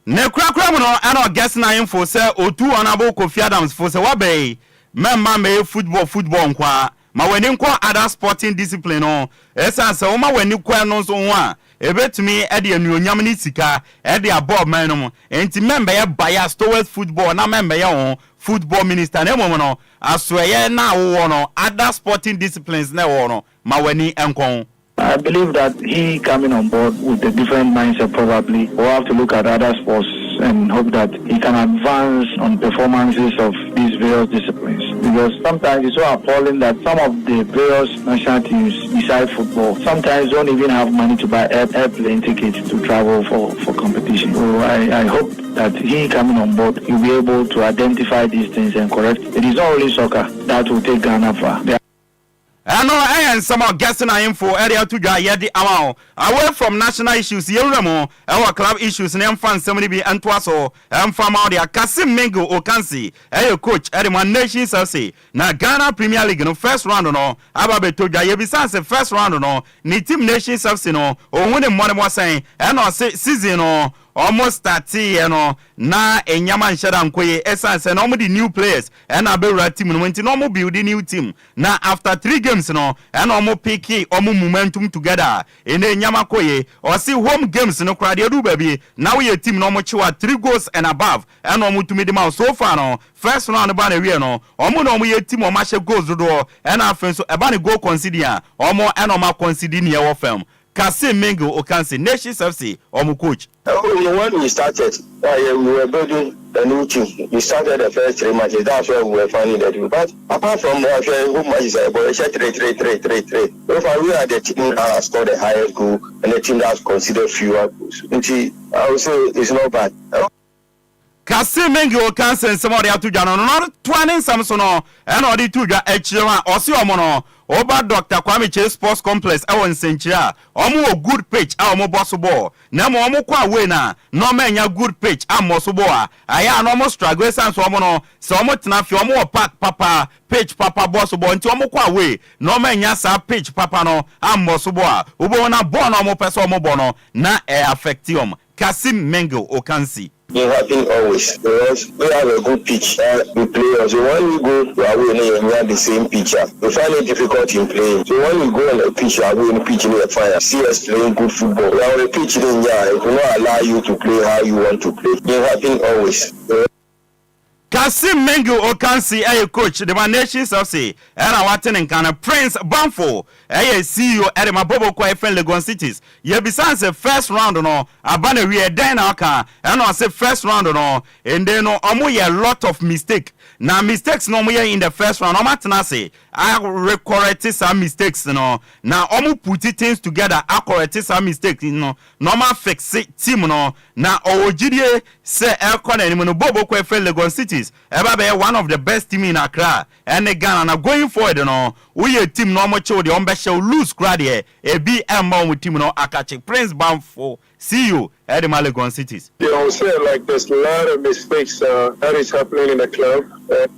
Nekrakra and our guest na info say O2 Honorable Kofi Adams for say wabe member me football nkwa ma weni nkwa other sporting discipline no esa say o ma weni kwa no so ho a ebetumi e de anuonyam ni sika e de abob man no enti member ye bias towards football na member ye ho football minister na momo no asoye na wo no other sporting disciplines na wo no ma weni enkon. I believe that he coming on board with a different mindset probably will have to look at other sports and hope that he can advance on performances of these various disciplines. Because sometimes it's so appalling that some of the various national teams besides football sometimes don't even have money to buy airplane tickets to travel for competition. So I hope that he coming on board, he'll be able to identify these things and correct. It is not only soccer that will take Ghana far. I know I and some of guessing info area to Yadi Amao. Away from national issues, Yeramo, our club issues, and fan somebody be Antwaso, and from out there, Kasim Mingo Okansi, a coach at the One Nation Say, na Ghana Premier League no first round no, Ababe to Jayabisans the first round no, ni team nation subsino, or when the money was saying, and or season no. Almost 30 you know na enyama nshada nkoye essence no the new players and abewra team no nti no mo build new team na after 3 games no and omo pick omo momentum together in enyama koye or see home games no crowd do baby now we team no mo chiwa 3 goals and above and omo to me the mouth so far no first round ba na we no omo no mo ye team o ma she goals do and after so eba ne goal consider omo and omo consider near wo fam Kasim Mingo Okansi Nation FC omo coach. When we started, we were building a new team. We started the first 3 matches. That's where we were finding that. But apart from that, who matches are about 3. If we are the team that has scored the highest goal and the team that has considered fewer goals, I would say it's not bad. Kasim Mingo Okansi and somebody out to Jano, not 20 Samson and all the two Echima or Siomono. Oba Dr. Kwame Chase Sports Complex awon Senchia omo good pitch omo bosobo na mo omo kwa we na no menya good pitch amosobo aya no mo struggle sans omo no so omo tena fi omo park papa pitch papa bosobo nti omo kwa we no menya sa pitch papa no amosobo obo na ball no omo pese omo bo no na affectium Kasim Mengo Okansi. It happens always because we have a good pitch we play. So when we go away and we have the same pitch, we find it difficult in playing. So when we go on the pitch, away in the pitch, we find see us playing good football. We are on the pitch, it will not allow you to play how you want to play. It happens always. Kasim Mengo Okansi a coach the Nations of say era waten in Ghana Prince Banfo a CEO at the Mabobo Kwa friend Legon Cities ye besides the first round no abana we den aka and I say first round no and then no omo ye lot of mistake na mistakes no mo ye in the first round no matena say correct some mistakes no na omo put things together correct some mistakes no normal fix team no na ojidie say elkon animo no bobo kwa fe Lagos cities eba be one of the best team in Accra and Ghana na going forward no we team no mo che the on be show lose crowd here e bi emma team no akache Prince Bamfo see you at the Lagos cities. Yeah, I would say like there's a lot of mistakes that is happening in the club.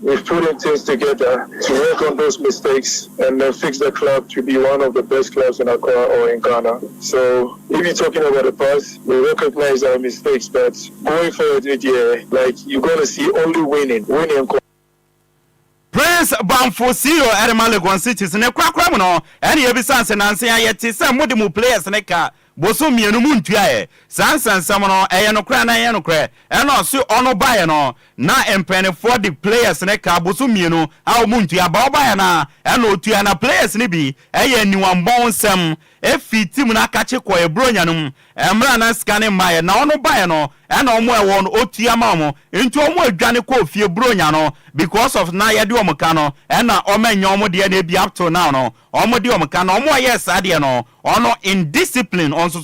We've put in things together to work on those mistakes and fix the club to be one of the best clubs in Accra or in Ghana. So if you're talking about the past, we recognize our mistakes, but going forward with like you're gonna see only winning. Prince Bamfo CEO at the Lagos cities ne kwakwa no any ebisanse nanse ayete say modimu players ne ka boso mienu muntua sansan samono no kra na no kra eno so ono bae no na empene for the players ne ka boso mienu a muntua ba bae na eno otua na players ne bi niwambon nsem efi team na kache ko ebronya num emra na scanning my na ono bae no eno omo ewo no otua ma omo nti omo adwane ko fie bronya no because of na yede omo ka no ena omanya omo de na bi up to now no omo de omo ka no omo yes ade no ono indiscipline on so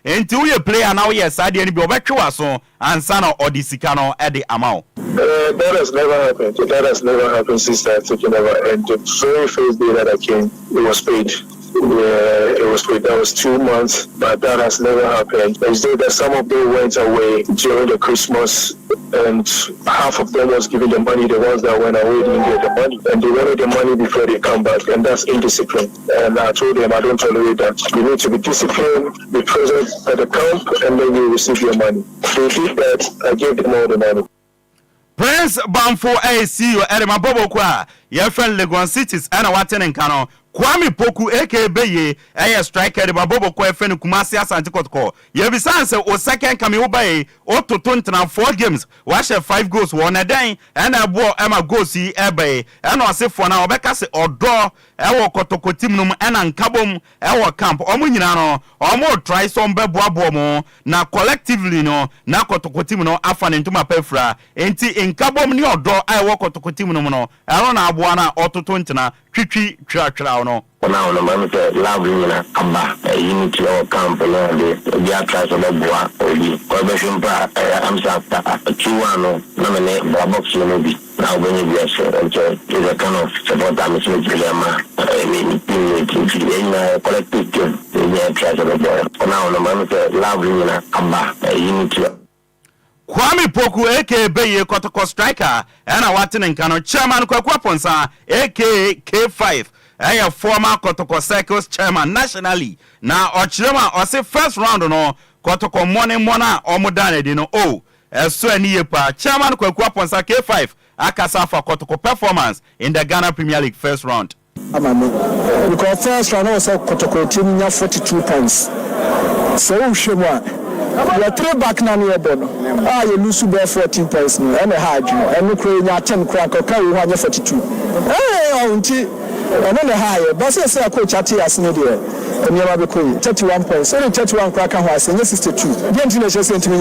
enti we player now yes ade ni bi obetwa so ansa na odisika no e de amount. That has never happened. That has never happened since I took it over. And the very first day that I came, it was paid. Yeah, it was paid. That was 2 months, but that has never happened. It's that some of them went away during the Christmas, and half of them was giving the money. The ones that went away didn't get the money, and they wanted the money before they come back, and that's indiscipline. And I told them I don't tolerate that. You need to be disciplined, be present at the camp, and then you receive your money. They did that. I gave them all the money. Prince Bamfo CEO Edema Bobo kwa ye friend Lagos cities ana watene nkano Kwame Poku aka Beye striker de Bobo kwa friend Kumasi Asante Kotoko ye bisanse o second kame obaye o totontena 4 games wa share 5 goals won edan ana bo ema goals yi ebe ana osefo na obeka se odo ewo Kotoko team num ana nkabom ewo camp omo nyina no omo try some beboabo mo na collectively no na Kotoko team no afane ntuma pefra enti nkabom ni odo ewo Kotoko team num no ero na aboa na ototontena twitwi twatwa no now no man say love you na amba unity or camp no dey dia try so boa obi ko be shumpa am sa chiwa no na me box no bi now when you are sure okay is a kind of support am so dilemma in collective team they try so boa now no man say love you na amba unity Kwame Poku aka Beye Kotoko striker and a watching nkano chairman Kwadwo Ponsa aka K5 a former Kotoko Circles chairman nationally na ochirema o say first round no Kotoko morning mona omodane di no so ani yepa chairman Kwadwo Ponsa K5 akasa for Kotoko performance in the Ghana Premier League first round. Because first round was Kotoko team 42 points. So Shemwa we are 3 back now near Bono. You lose by 14 points. And a hard you. And you create 10 crack or carry 142. And then the higher. But I say a coach at Tia Snedia. And you're about 31 points. Only 31 crack and 62. Ventilation sent to me.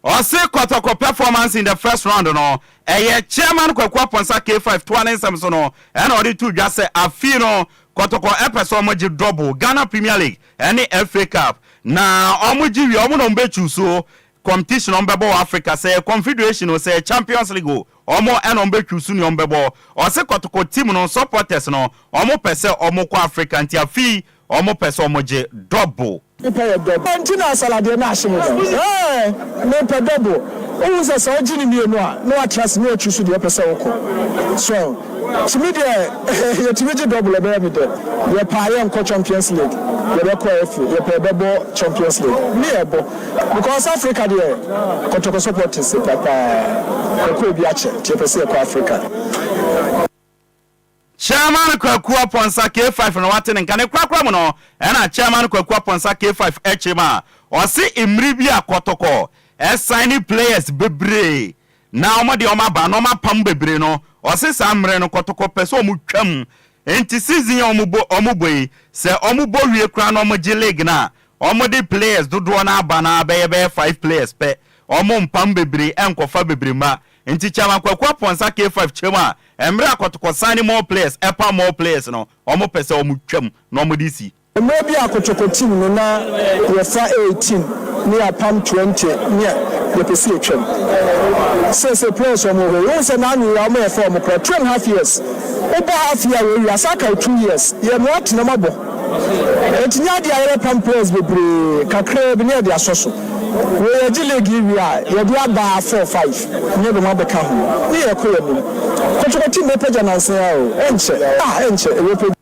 Or say Kotoko performance in the first round no. Chairman Kwadwo Ponsa K5 Twane Samson and already two just say Afino Kotoko episode moji double Ghana Premier League any FA Cup na omoji wi omo no mbechu so competition on bebo Africa say confederation o say Champions League omo en on mbechu so ni on bebo o say Kotoko team no supporters no omo pese omo kwa Africa nti afi omo pese omoji double Antina salade na ashimo me pe double who say so gini mienu a no atras no chusu de pese woko so to me there to me double e be me there we pay on Champions League we be call FA we pay bebo Champions League me ebo because Africa there Kotoko supporters papa ko bi ache ti pese ko Africa. Chairman Kwadwo Ponsa K5 no watene nkane kwakwa mu no na chairman Kwadwo Ponsa K5 echema o si imribia Kotoko signing players bebre na omode omaba no mapam bebre no o si samre no Kotoko pese omutwam enti season omubo se omubo wie kra no omoje league na omode players dodo na aba na be 5 players pe omo mpam bebre enkofa bebre ma enti chama Kwadwo Ponsa K5 chema emra akotoko sign more players epa more players no omo pese omo twam no omo disi maybe akotoko team no na yefa 18 near pam 20 near the PC twam say players omo we say na you am here for omo 2.5 years over half year we asaka 2 years ye no at na mabo etinya dia yere pam players bebre kakra bi near dia soso we league we are ye do aba 4-5 near the mabo ka ho we e ko yemu kotoko team me page na say enche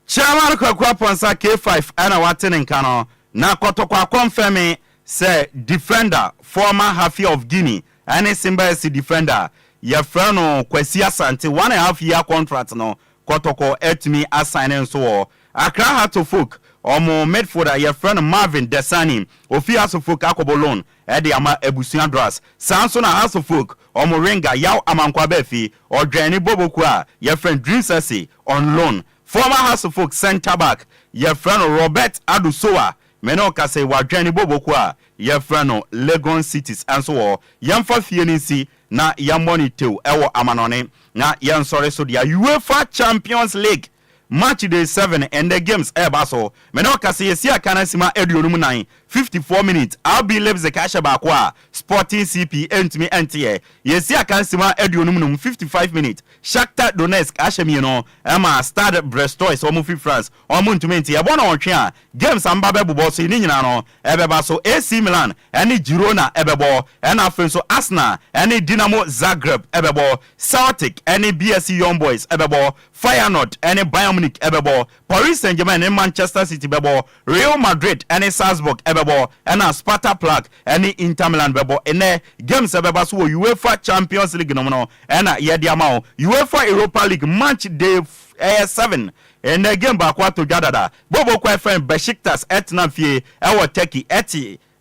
Chairman Kwadwo Ponsa K5 ana watene nka no na kotoko confirm say defender former half year of Guinea and Simba SC defender your friend Kwesi Asante 1.5 year contract no kotoko etimi assign so Accra Heart of Folk omo midfielder your friend Marvin Desani ofi Heart of Folk akobo loan e de ama ebusuan dras sanso na Heart of Folk omo ringa yaw amankwa befi odwani boboku a your friend Dream Sese on loan. Former House of Folk center back, your friend Robert Adusoa, Menoka say Wadjani Bobokwa, your friend Legon Cities, and so on. Yamfa Fienisi, na Yamoni Teo, Ewo Amanone, na Yan sorry so dia UEFA Champions League. Match day 7 and the games baso Menoka say Sia Kanasima Edionu 9 54 minutes Albi Leipzig Kasha Bakwa Sporting CP entimi NTA Yesia Kanasima Edionu 55 minutes Shakhtar Donetsk Ashemino Emma Stade Brestois Omufi France Omuntumenti Ebona Onchia games ambabe buboso ni nyina no ebebaso AC Milan ene Girona ebebo ena afenso Arsenal ene Dinamo Zagreb ebebo Celtic ene BSC Young Boys ebebo Feyenoord ene Bayern Munich ebebo Paris Saint-Germain ene Manchester City ebebo Real Madrid ene Salzburg ebebo ena Sparta Prague ene Inter Milan ebebo ene games ebebaso UEFA Champions League no ena yediamao UEFA Europa League match day 7 and the game back to Jadada Bobo kwa friend Besiktas etna fie ewo Turkey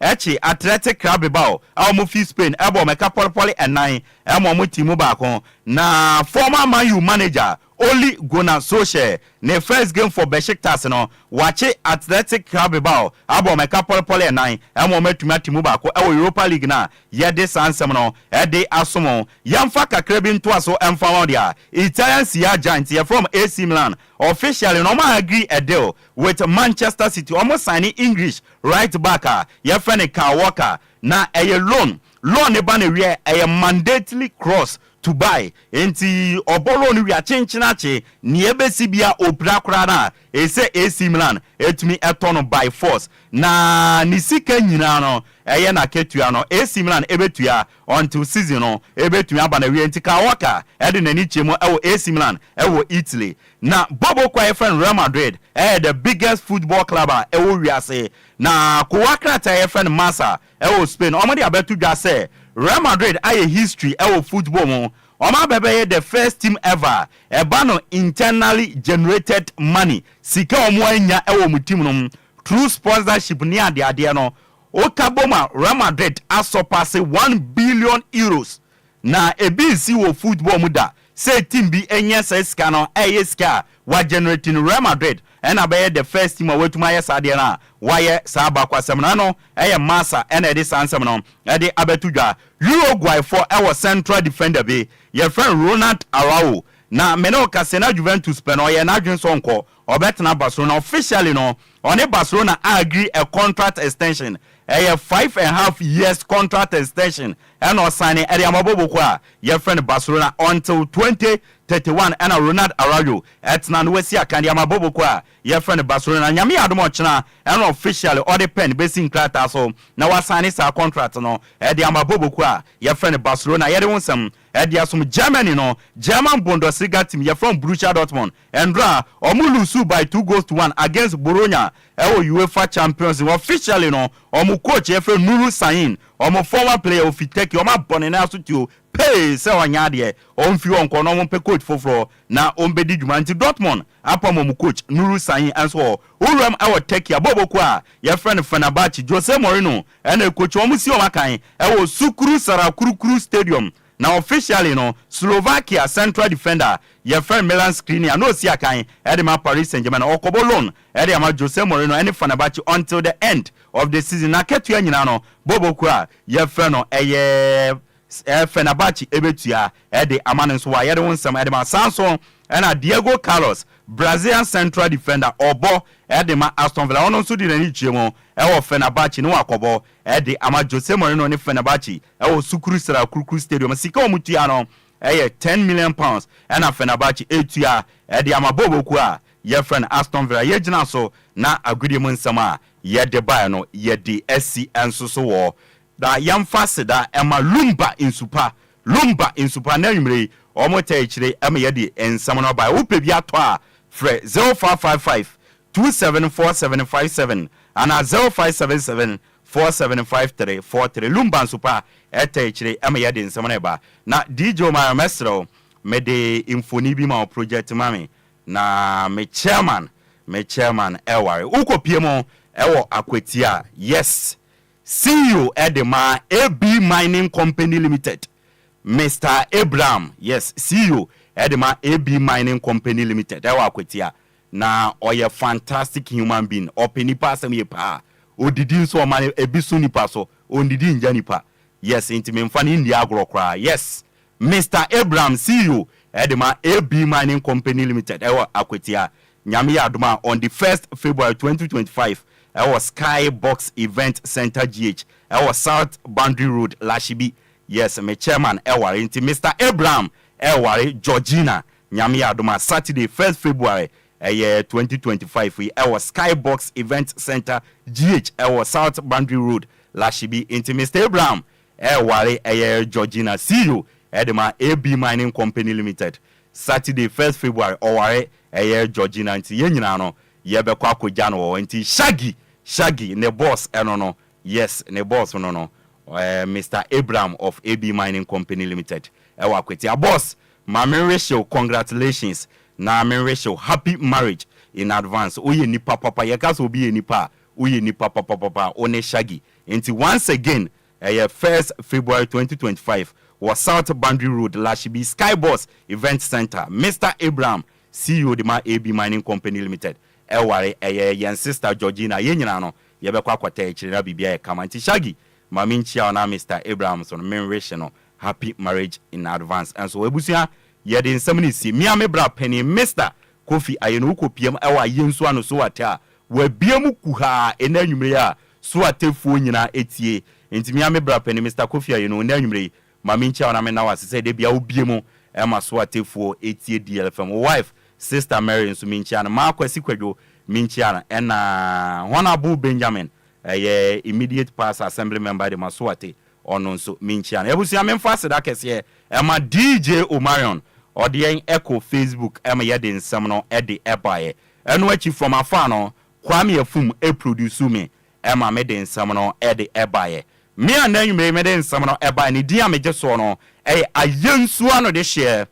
echi Athletic Club bao awu fi Spain ebo meka polpoli and 9 mu timu baako na former Man U manager Oli Gunnar Solskjaer ne first game for Besiktas no wache Athletic Club bao abo meka polpoli and 9 metuma timu baako ewo Europa League na yede sansem no ede asomo yamfa kakra nto aso emfa dia Italian Serie Giants from AC Milan officially no ma agree a deal with Manchester City almost signing English right backer your friend Kyle Walker na a loan ne ba na wie a mandatory cross to buy enti obolo ni wi achincinache ni ebesi bia opra kra na ese AC Milan etumi etono by force na ni sika nyina no eye na ketua no AC Milan ebetua until season no ebetumi aba na wi enti ka waka ede na ni chemo ewo AC Milan ewo Italy na Bobo kwa friend Real Madrid the biggest football club ewo wiase na ko wakra ta friend Massa ewo Spain omodi abetu dwa say Real Madrid aye history ewo football mo Oma bebe the first team ever ebano internally generated money sika omo anya ewo mu team no through sponsorship ni ade no okaboma Real Madrid asopase 1 billion euros na ebisi wo football mu da say team bi enya sika no sika wa generating Real Madrid and abe the first team wetuma yes ade na waye saba kwasem na no Massa and ede sansem no ede abetudwa Uruguay for our central defender be your friend Ronald Araujo na meno kasena Juventus pe no ye na adwen so nko obetna Barcelona officially no on Barcelona agree a contract extension a 5.5 years contract extension and or signing ede amabobo kwa your friend Barcelona until 2031 and Ronald Araujo etna no wesi akande amabobo kwa your friend Barcelona nyame adomo chena and officially all the pen basing crata so na wa sign sa contract no ede amabobo kwa your friend Barcelona yede wonsam ede asum Germany no German Bundesliga team your from Borussia Dortmund and draw omulusu by 2-1 against Bologna ewo UEFA Champions League officially no omu coach your Nuru Sahin omu former player of Turkey omu bone na so tio pay se wanya de omfi onko no omu pe coach foforo na ombedi djuma nti Dortmund apam omu coach Nuru Sahin anso uram ewo Turkey abobo kwa your friend Fenerbahce Jose Mourinho and coach omu si omakan ewo Sukuru Sarakuru Stadium na officially no Slovakia central defender your friend Milan Skriniar no si akan edema Paris Saint-Germain okobo loan edema Jose Mourinho and Fenerbahce until the end of the season na ketua nyina no bobo kwa your friend no Fenerbahce ebetua de amane so wa yede wonsam de ma Samson na Diego Carlos Brazilian central defender obo de ma Aston Villa ono so di nani chiemo wo Fenerbahce no akobo de ama Jose Mourinho ne Fenerbahce wo Sukuru Sara Kurkuru Stadium sika omutua no 10 million pounds na Fenerbahce etua de ama boboku a ye friend Aston Villa ye gina so na agudie mu nsam a ye de buy no ye de SC enso so wo da yamfa seda ema Lumba insupa na nwumre omote ekire ema ye de ensam no buy wo pe bi ato a fre 0555 274757 ana 0577 475343 Lumba insupa ete ekire ema ye de ensam no ba na DJ Omar Mesro me de infoni bi ma project mami na me chairman eware ukopie mo ewo akwetia yes CEO Edema AB Mining Company Limited Mr. Abraham yes CEO Edema AB Mining Company Limited ewo akwetia na oye fantastic human being openi pasam ye pa odidi nso ma ebisu nipa so ondidi nja nipa yes intime mfani india agrokra yes Mr. Abraham CEO Edema AB Mining Company Limited ewo akwetia nyame ya adoma on the 1st February 2025 was Skybox Event Center GH was South Boundary Road Lashibi yes my chairman inti Mr. Abraham Georgina nyame ya adoma Saturday 1st February 2025 was Skybox Event Center GH was South Boundary Road Lashibi inti Mr. Abraham Georgina CEO Edema AB Mining Company Limited Saturday 1st February Georgina nti ye nyina no ye be kwa akogya no nti Shaggy ne boss no yes ne boss no Mr. Abraham of AB Mining Company Limited ewa kweti a boss Mama Rachel congratulations na Mama Rachel happy marriage in advance oye nipa papa ye ka so obi ye nipa oye nipa papa one Shaggy nti once again 1st February 2025 was South Boundary Road Lashibi Skybox Event Center Mr. Abraham CEO de ma AB Mining Company Limited eware yen sister Georgina ye nyina no ye be kwa akwata ekirira bibia e kama nti Shaggy mami nchia na Mr. Abraham so menration no happy marriage in advance and so ebusia ye de nsam ni si mia me bra penny Mr. Kofi ayeno ukopiem ewa yensu ano so ata wa biam kuha enanwumre a so atefuo nyina etie nti mia me bra penny Mr. Kofi ayeno enanwumre mami nchia na me na wasese de bia obiemu ema so atefuo etie DLFM wife Sister Mary nso minchiana makwasi Kwadwo minchiana na Honorable Benjamin immediate past assembly member de Maswate ono nso minchiana ebusia memfa seda kese ema DJ Omarion ode echo Facebook ema yede nsam no ede ebaye eno achi from afar no Kwame Afum produce me ema mede nsam no ede ebaye me ananwume mede nsam no ebaye ni dia meje so no ayensu ano de share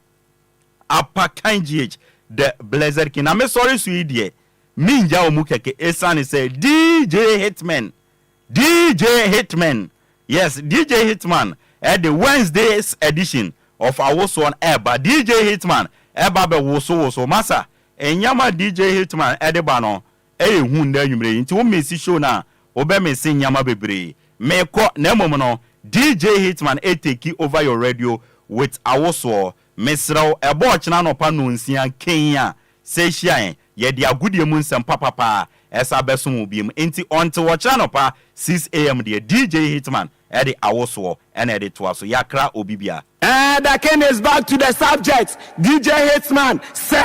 apakan GH the Blazer King. I'm sorry, sweet dear. Minja omukeke esani say DJ Hitman. Yes, DJ Hitman at the Wednesday's edition of our son Eba. DJ Hitman Eba be woso masa. Enyama DJ Hitman edebano. Hunde yumre. Inti umisi show na obe me sing nyama bebre. Me ko nemono DJ Hitman take over your radio with our so. Mesrao ebo china no pa no nsia Kenya se hia ye de agudie mu nsem papa esa beso mu biem enti onto wo china no pa 6 am de DJ Hitman e de awoso e na de to aso yakra obibia and the Ken is back to the subject. DJ Hitman say